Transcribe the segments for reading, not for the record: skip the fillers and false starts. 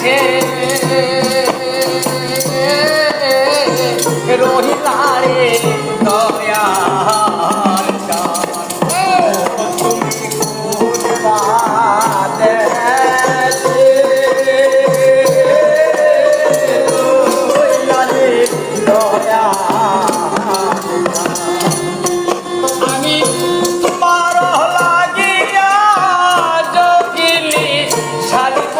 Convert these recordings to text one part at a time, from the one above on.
দেশে রহিলা রে দয়ার তুমি কোন দেশে রহিলা রে দয়া আমি তোমার লাগিয়া যোগিনী সারিব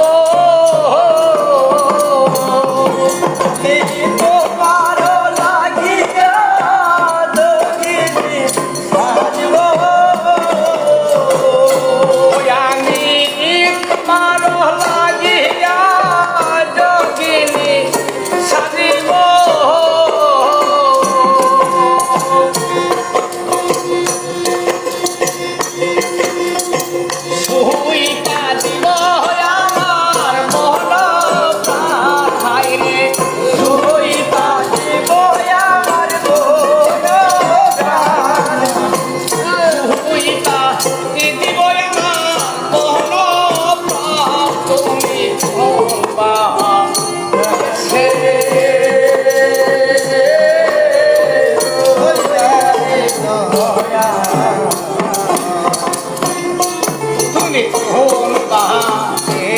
তোমার লাগিয়া যোগিনী সারিব আমি তোমার লাগিয়া যোগিনী সারিব সুইটা দিব আমার মন প্রাণ হায়রে সুইটা দিব আমার মন প্রাণ সুইটা দিব আমার মন প্রাণ তুমি ভালোবাসে তুমি কোন বাসে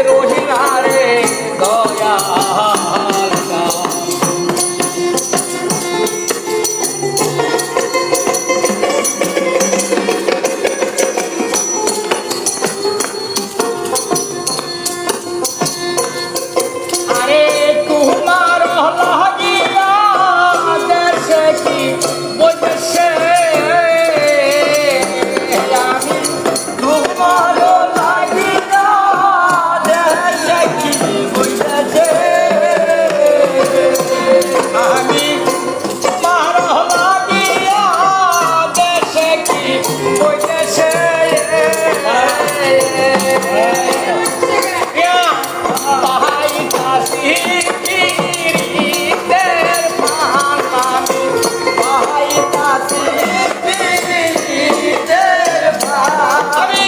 রহিলা রে দয়াল আরে তোমার লাগিয়া দেশে কি বসে আমি তোমার লাগিয়া দেশে কি বসে আমি তোমার লাগিয়া দেশে কি বসে পাহাইতাছি পীড়িতের প্রাণ আমি পাহাইতাছি পীড়িতের প্রাণ আমি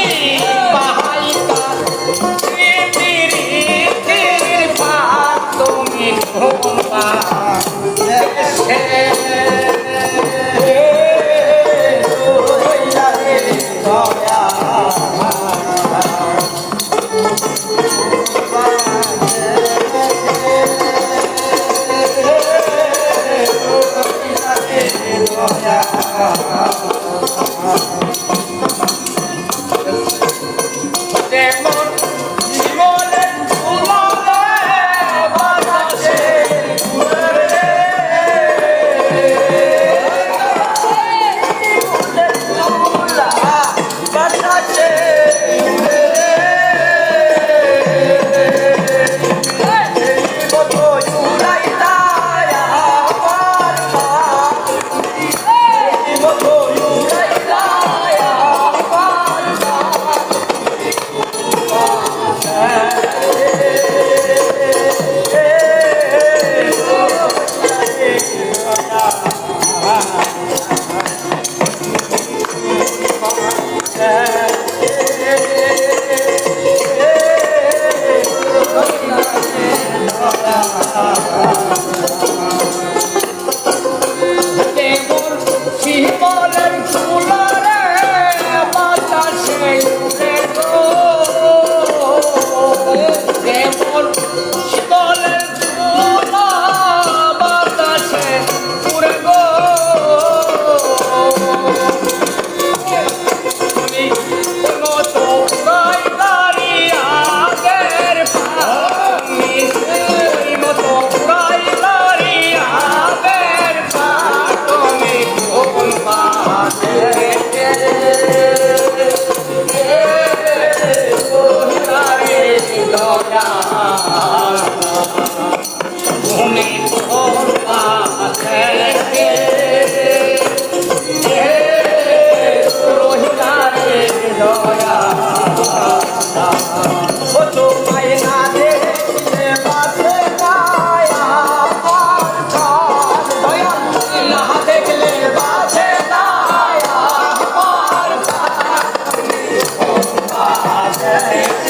পাহাইতাছি পীড়িতের প্রাণ তুমি কোন দেশে রহিলা রে দয়া যেমন জীবনের ফুলরে বাতাসে ঘুরে বাতাসে দেয়